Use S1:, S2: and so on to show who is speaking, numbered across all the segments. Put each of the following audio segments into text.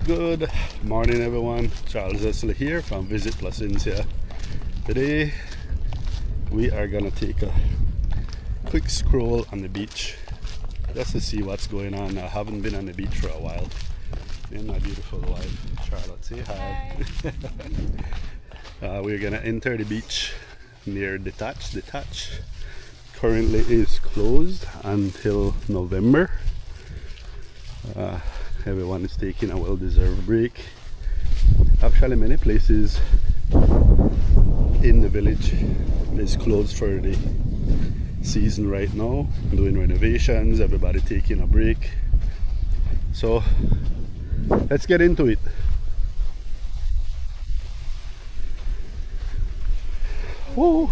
S1: Good morning everyone, Charles Esler here from Visit Placencia. Today we are gonna take a quick scroll on the beach just to see what's going on. I haven't been on the beach for a while. And my beautiful wife Charlotte, say hi. We're gonna enter the beach near the Tatch. The Tatch currently is closed until November. Everyone is taking a well-deserved break. Actually, many places in the village is closed for the season right now, doing renovations, everybody taking a break. So let's get into it. Whoa.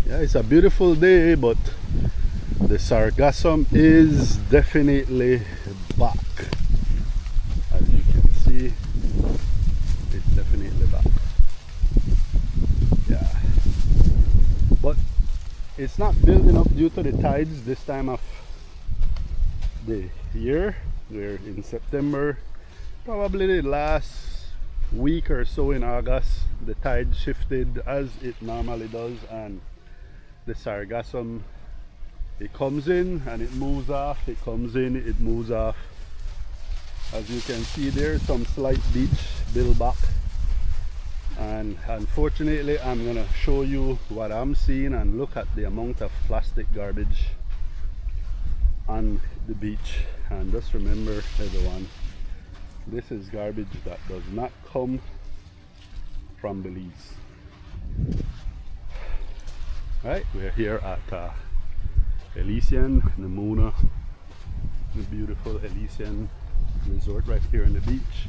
S1: Yeah, it's a beautiful day, but the Sargassum is definitely back. As you can see, it's definitely back. Yeah, but it's not building up due to the tides this time of the year. We're in September. Probably the last week or so in August, the tide shifted as it normally does, and the Sargassum, it comes in and it moves off, it comes in, it moves off. As you can see, there's some slight beach build back, and unfortunately I'm gonna show you what I'm seeing. And look at the amount of plastic garbage on the beach. And just remember everyone, this is garbage that does not come from Belize. Right, we're here at Elysian, Namuna, the beautiful Elysian resort right here on the beach.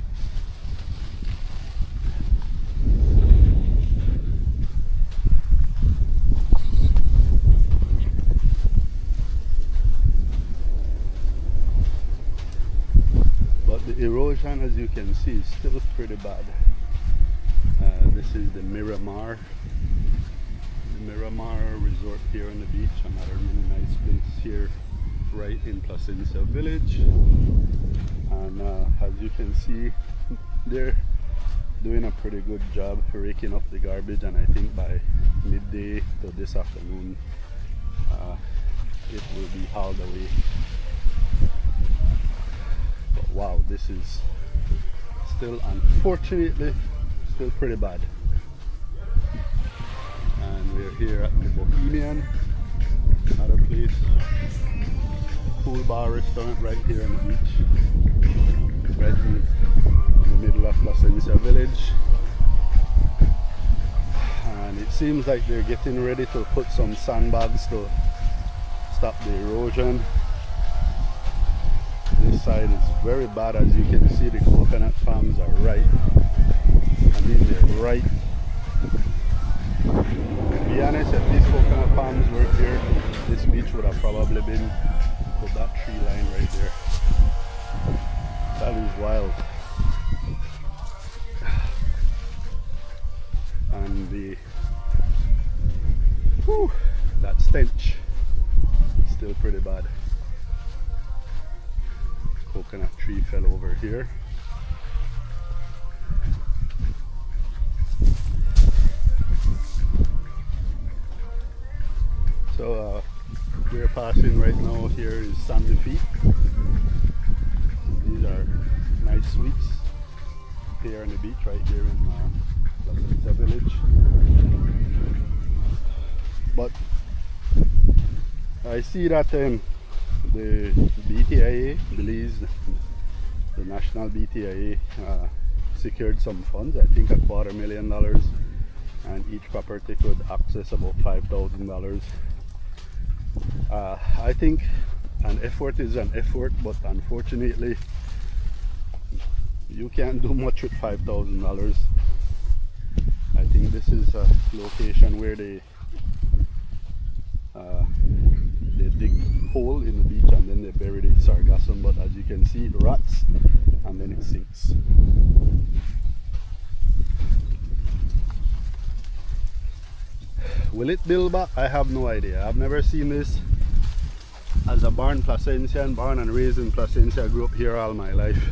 S1: But the erosion, as you can see, is still pretty bad. This is the Miramar resort here on the beach. Another really nice place here right in Placencia Village. And as you can see, they're doing a pretty good job raking up the garbage, and I think by midday to this afternoon it will be hauled away. But wow, this is still, unfortunately, still pretty bad. And we're here at the Bohemian, another place, pool bar restaurant right here on the beach, right in the middle of Placencia Village. And it seems like they're getting ready to put some sandbags to stop the erosion. This side is very bad. As you can see, the coconut palms are right. I mean, they're right. To be honest, if these coconut palms were here, this beach would have probably been with that tree line right there. That is wild. And the that stench is still pretty bad. Coconut tree fell over here. So we're passing right now. Here is Sandy Feet. These are nice suites here on the beach right here in Placencia Village. But I see that the BTIA, Belize, the national BTIA, secured some funds, I think $250,000, and each property could access about $5,000. I think an effort is an effort, but unfortunately you can't do much with $5,000. I think this is a location where they dig hole in the beach and then they bury the Sargassum, but as you can see, it rots and then it sinks. Will it build back? I have no idea. I've never seen this. As a born Placencian, born and raised in Placencia, I grew up here all my life.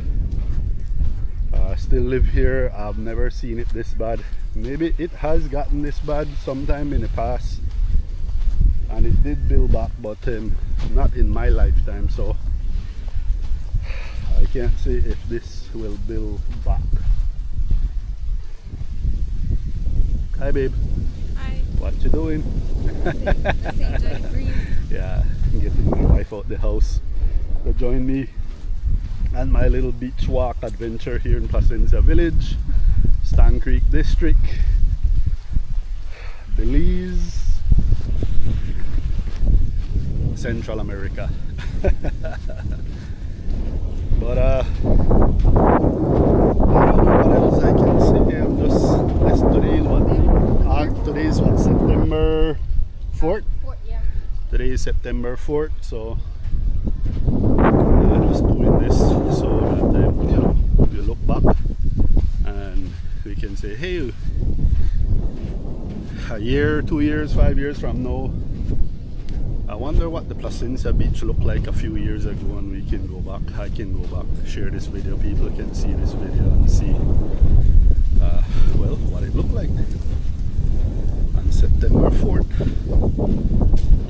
S1: I still live here. I've never seen it this bad. Maybe it has gotten this bad sometime in the past, and it did build back, but not in my lifetime, so I can't say if this will build back. Hi babe.
S2: Hi.
S1: What you doing?
S2: Just enjoying the breeze.
S1: Yeah, getting my wife out the house to join me and my little beach walk adventure here in Placencia Village, Stan Creek District, Belize, Central America. But I don't know what else I can say. I'm just today is what, September 4th?
S2: Yeah.
S1: Today is September 4th, so I'm just doing this so that you know, we look back and we can say, hey, a year, 2 years, 5 years from now, I wonder what the Placencia Beach looked like a few years ago, and we can go back. I can go back, share this video, people can see this video and see well, what it looked like on September 4th,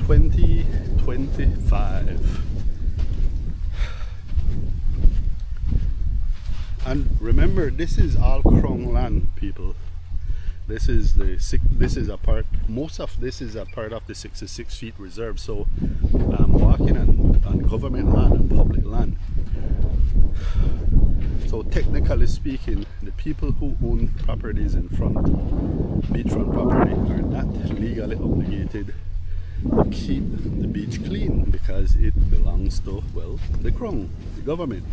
S1: 2025. And remember, this is all Crown land, people. This is a part, most of this is a part of the 66 feet reserve, so I'm walking on government land and public land. So technically speaking, the people who own properties in front, beachfront property, are not legally obligated to keep the beach clean because it belongs to, well, the Crown, the government.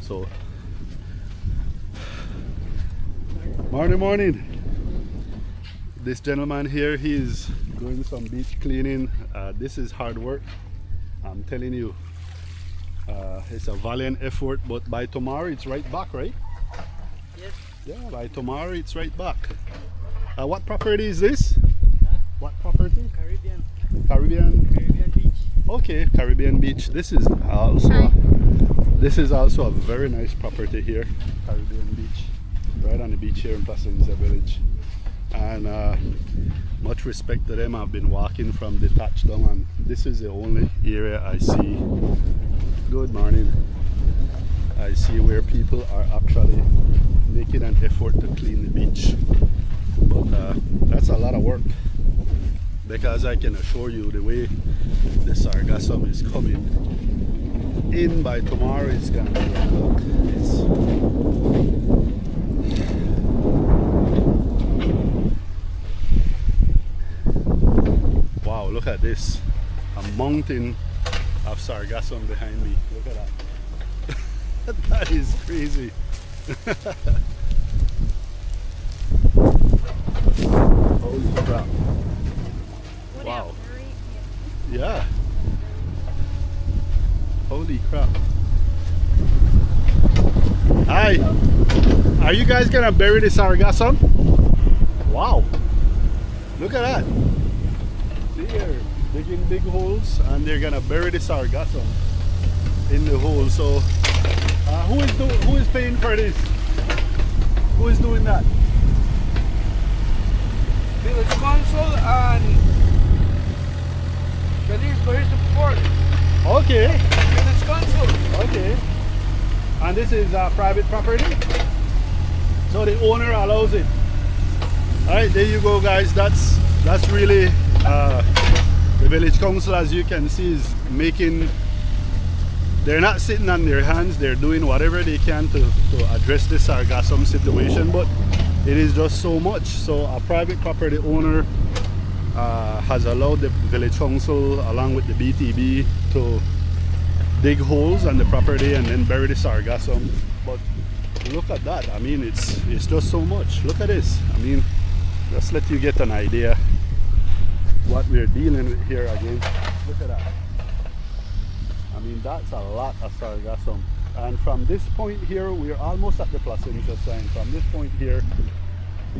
S1: So morning. This gentleman here, he's doing some beach cleaning. This is hard work, I'm telling you. It's a valiant effort, but by tomorrow it's right back, right?
S3: Yes.
S1: Yeah, by tomorrow it's right back. What property is this? What property?
S3: Caribbean Beach.
S1: Okay, Caribbean Beach. This is also a very nice property here, Caribbean Beach, right on the beach here in Placencia Village. And much respect to them. I've been walking from the Tatch down, and this is the only area I see. Good morning. I see where people are actually making an effort to clean the beach, but that's a lot of work, because I can assure you, the way the Sargassum is coming in, by tomorrow it's gonna be wow, look at this, a mountain of Sargassum behind me. Look at that. That is crazy. Holy crap. Wow. Yeah. Holy crap. Hi. Are you guys gonna bury the Sargassum? Wow. Look at that. See here, digging big holes, and they're gonna bury the Sargassum in the hole. So who is paying for this? Who is doing that?
S3: Village Council and Belize Tourism Board.
S1: Okay.
S3: Village Council.
S1: Okay. And this is private property, so the owner allows it. All right, there you go, guys. That's really the village council, as you can see, is making. They're not sitting on their hands. They're doing whatever they can to address this Sargassum situation, but it is just so much. So a private property owner has allowed the village council, along with the BTB, to dig holes on the property and then bury the Sargassum. But look at that. I mean, it's just so much. Look at this. I mean, just let you get an idea what we're dealing with here again. Look at that. I mean, that's a lot of Sargassum. And from this point here, we're almost at the Placencia sign. From this point here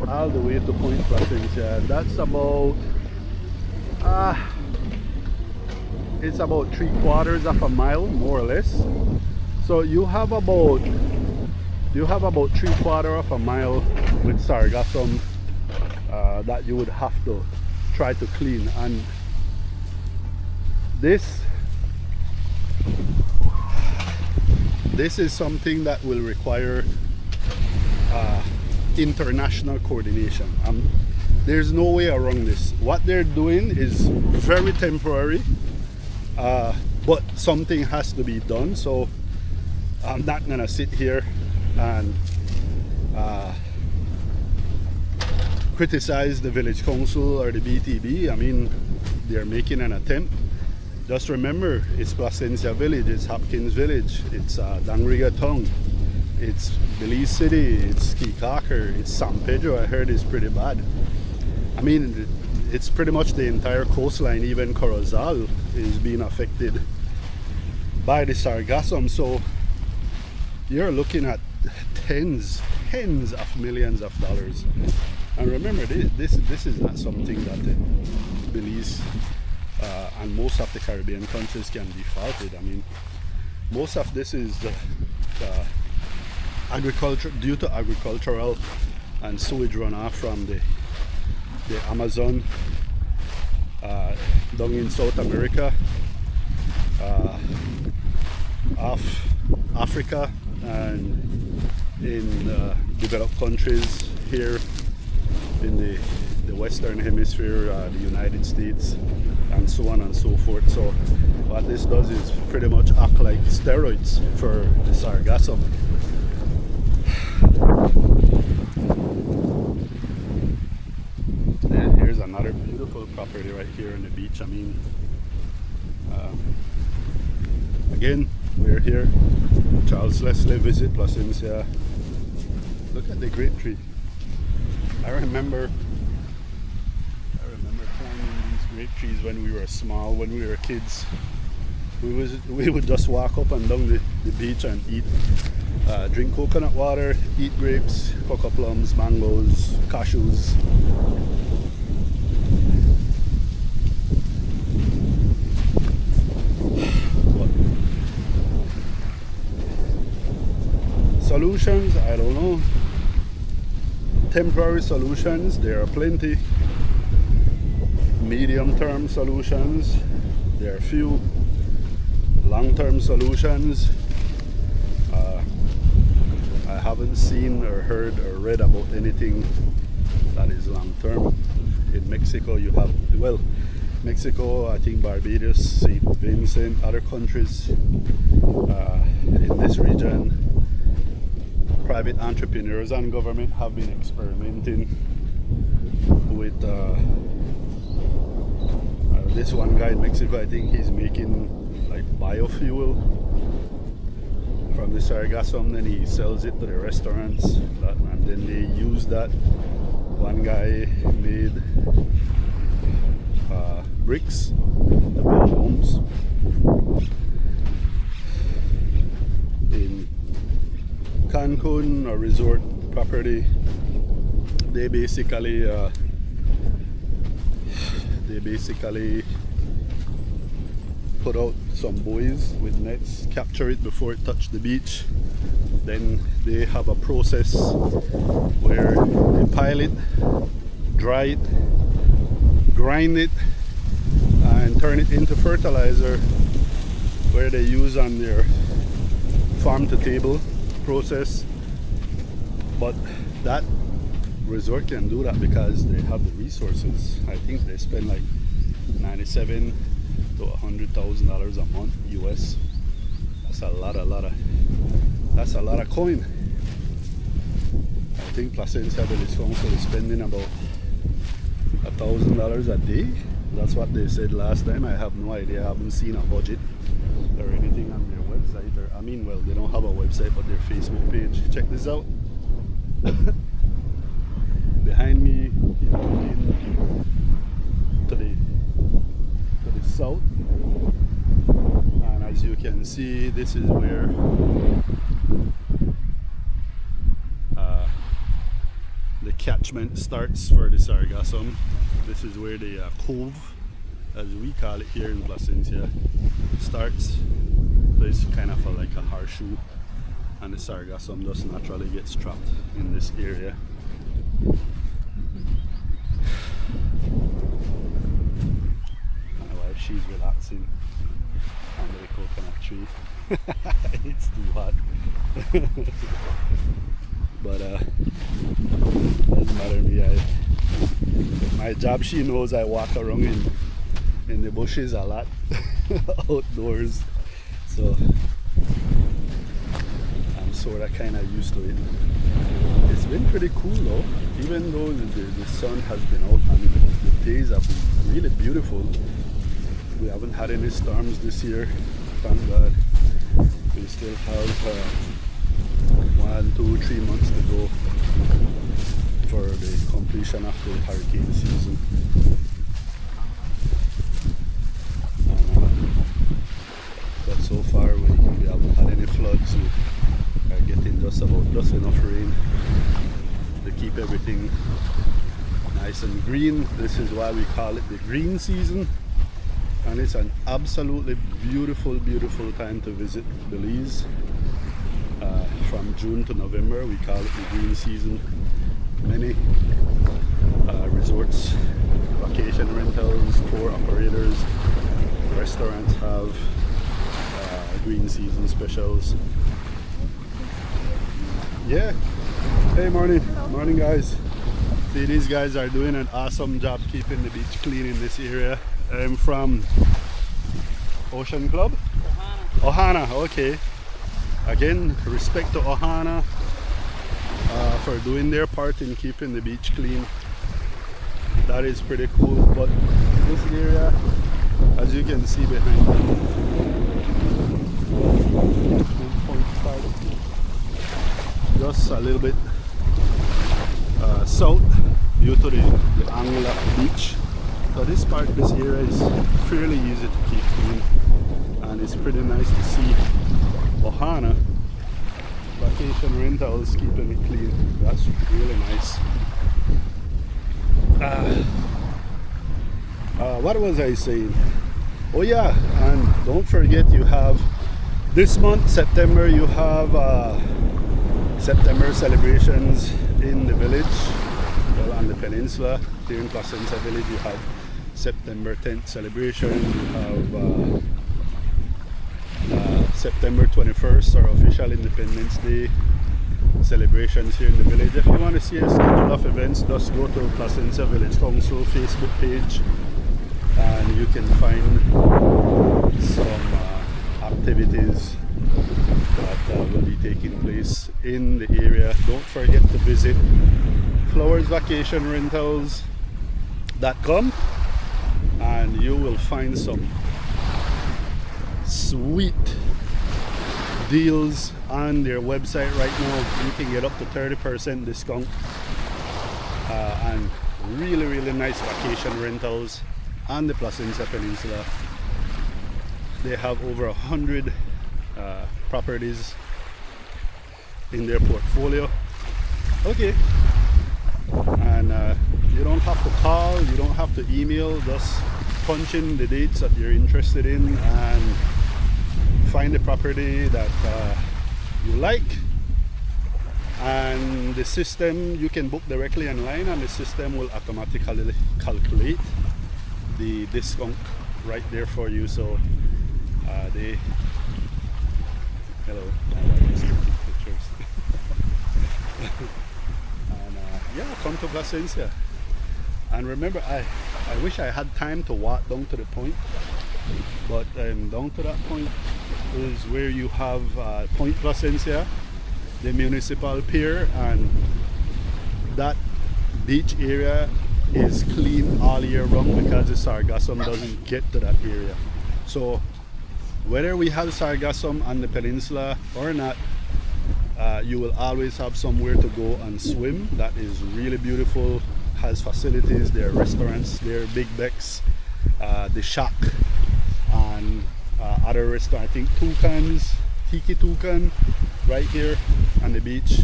S1: all the way to Point Placencia, that's about it's about 3/4 of a mile, more or less. So you have about you have about 3/4 of a mile with Sargassum that you would have to try to clean, and this is something that will require international coordination. There's no way around this. What they're doing is very temporary, but something has to be done. So I'm not gonna sit here and criticize the village council or the BTB. I mean, they're making an attempt. Just remember, it's Placencia Village, it's Hopkins Village, it's Dangriga Town, it's Belize City, it's Kikaker, it's San Pedro. I heard is pretty bad. I mean, it's pretty much the entire coastline. Even Corozal is being affected by the Sargassum. So you're looking at tens of millions of dollars. And remember, this is not something that Belize and most of the Caribbean countries can be faulted. I mean, most of this is agriculture, due to agricultural and sewage runoff from the Amazon down in South America, off Africa, and in developed countries here in the Western Hemisphere, the United States, and so on and so forth. So what this does is pretty much act like steroids for the Sargassum. And here's another beautiful property right here on the beach. I mean, again, we're here. Charles Leslie visit Placencia. Look at the grape tree. I remember climbing these grape trees when we were small, when we were kids. We would just walk up and down the beach and eat, drink coconut water, eat grapes, cocoa plums, mangoes, cashews. Solutions, I don't know. Temporary solutions, there are plenty. Medium-term solutions, there are few. Long-term solutions, I haven't seen or heard or read about anything that is long-term. In Mexico you have, well, Mexico, I think Barbados, St. Vincent, other countries in this region, private entrepreneurs and government have been experimenting with this one guy in Mexico. I think he's making like biofuel from the Sargassum, then he sells it to the restaurants, and then they use that. One guy made bricks to build homes. In Cancun, a resort property, they basically put out some buoys with nets, capture it before it touched the beach. Then they have a process where they pile it, dry it, grind it, and turn it into fertilizer, where they use on their farm to table process. But that resort can do that because they have the resources. I think they spend like $97,000 to $100,000 a month US. That's a lot of coin. I think Placencia Village Council is spending about $1,000 a day. That's what they said last time. I have no idea. I haven't seen a budget or anything on their website. Or, I mean, well, they don't have a website, but their Facebook page. Check this out. Behind me, to the south, and as you can see, this is where the catchment starts for the Sargassum. This is where the cove, as we call it here in Placencia, starts. So it's kind of like a horseshoe and the sargassum just naturally gets trapped in this area. My wife, she's relaxing under the coconut tree. It's too hot. But doesn't matter to me. My job, she knows I walk around in the bushes a lot outdoors, so I'm sort of kind of used to it. It's been pretty cool though, even though the sun has been out and the days have been really beautiful. We haven't had any storms this year, thank God. We still have 1, 2, 3 months to go for the completion of the hurricane season. But so far we haven't had any floods. We are getting just enough rain to keep everything nice and green. This is why we call it the green season, and it's an absolutely beautiful time to visit Belize. From June to November we call it the green season. Many resorts, vacation rentals, tour operators, restaurants have green season specials. Yeah. Hey, morning.
S2: Hello.
S1: Morning, guys. See, these guys are doing an awesome job keeping the beach clean in this area. I'm from Ocean Club? Ohana, okay. Again, respect to Ohana for doing their part in keeping the beach clean. That is pretty cool. But this area, as you can see behind me, just a little bit south due to the angle of the beach. So this area is fairly easy to keep clean, and it's pretty nice to see Ohana vacation rentals keeping it clean. That's really nice. What was I saying? Oh yeah, and don't forget, you have this month, September, you have September celebrations in the village, well, on the peninsula. Here in Placencia Village you have September 10th celebration. You have September 21st, our official Independence Day celebrations here in the village. If you want to see a schedule of events, just go to Placencia Village Council Facebook page and you can find some activities that will be taking place in the area. Don't forget to visit flowersvacationrentals.com and you will find some sweet deals on their website right now. You can get up to 30% discount and really nice vacation rentals on the Placencia Peninsula. They have over 100 properties in their portfolio. Okay, and you don't have to call, you don't have to email, just punch in the dates that you're interested in and find the property that you like, and the system, you can book directly online and the system will automatically calculate the discount right there for you. So they, hello, my wife is taking pictures. And yeah, come to Placencia. And remember, I wish I had time to walk down to the point, but down to that point is where you have Point Placencia, the municipal pier, and that beach area is clean all year round because the sargassum doesn't get to that area. So whether we have sargassum on the peninsula or not, you will always have somewhere to go and swim. That is really beautiful, has facilities, there are restaurants, there are big decks, the shack, and other restaurants. I think Toucan's, Tiki Toucan, right here on the beach,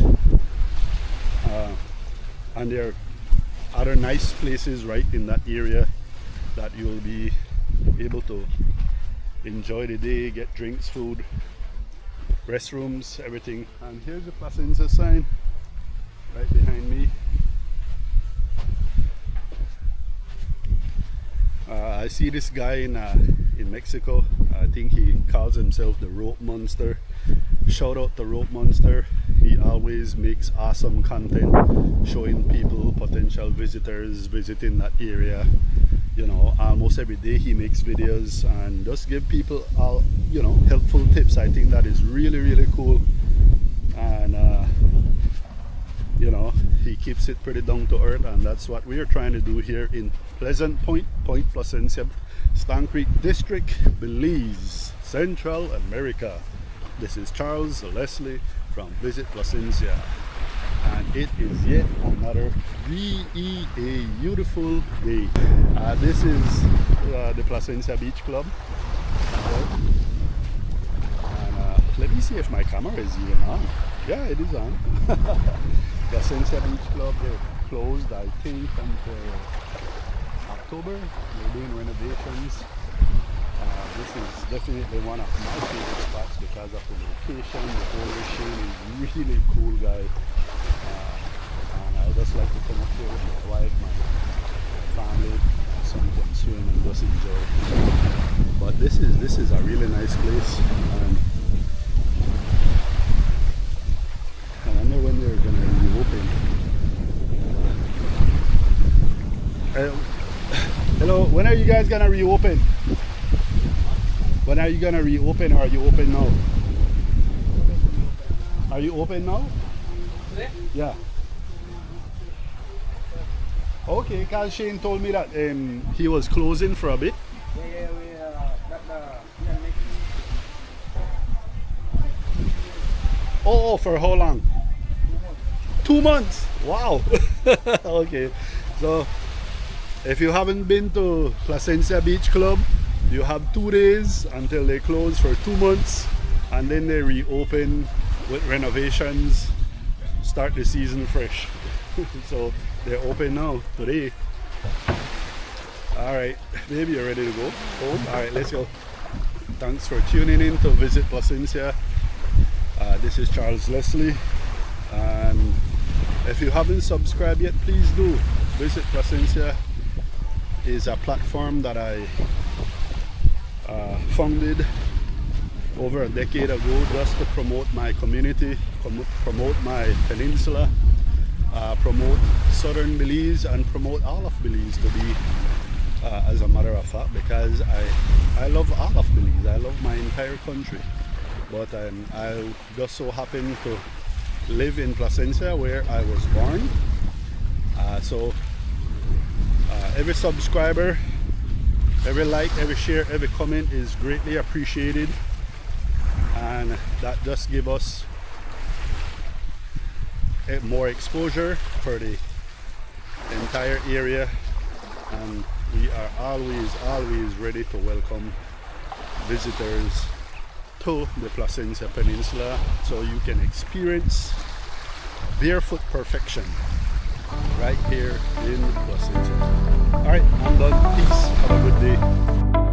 S1: and there are other nice places right in that area that you will be able to enjoy the day, get drinks, food, restrooms, everything. And here's the Placencia sign right behind me. I see this guy in Mexico. I think he calls himself the Rope Monster. Shout out to Rope Monster. He always makes awesome content showing people, potential visitors visiting that area. You know, almost every day he makes videos and just give people all, you know, helpful tips. I think that is really, really cool. And you know, he keeps it pretty down to earth, and that's what we are trying to do here in Pleasant Point, Placencia, Stan Creek District, Belize, Central America. This is Charles Leslie from Visit Placencia, and it is yet another really beautiful day. This is the Placencia Beach Club, and let me see if my camera is even on. Yeah, it is on. Placencia Beach Club, they're closed, I think, until October. They're doing renovations. This is definitely one of my favorite spots because of the location. The owner Shane is really cool guy. And I just like to come up here with my wife, my family, so we can swim and just enjoy. But this is a really nice place. I wonder when they're gonna reopen. Hello, when are you guys gonna reopen? When are you gonna reopen, or are you open now? Are you open now?
S3: Today?
S1: Yeah. Okay, because Shane told me that he was closing for a bit.
S3: Yeah, we next
S1: Oh, for how long? 2 months. Wow. Okay. So if you haven't been to Placencia Beach Club, you have 2 days until they close for 2 months, and then they reopen with renovations, start the season fresh. So they're open now today. All right, baby, you're ready to go home? All right, let's go. Thanks for tuning in to Visit Placencia. This is Charles Leslie, and if you haven't subscribed yet, please do. Visit Placencia is a platform that I founded over a decade ago just to promote my community, promote my peninsula, promote southern Belize, and promote all of Belize to be, as a matter of fact, because I love all of Belize. I love my entire country, but I just so happen to live in Placencia where I was born. So every subscriber, every like, every share, every comment is greatly appreciated, and that just gives us more exposure for the entire area, and we are always ready to welcome visitors to the Placencia Peninsula so you can experience barefoot perfection right here in Placencia. Alright, I'm done. Peace. Have a good day.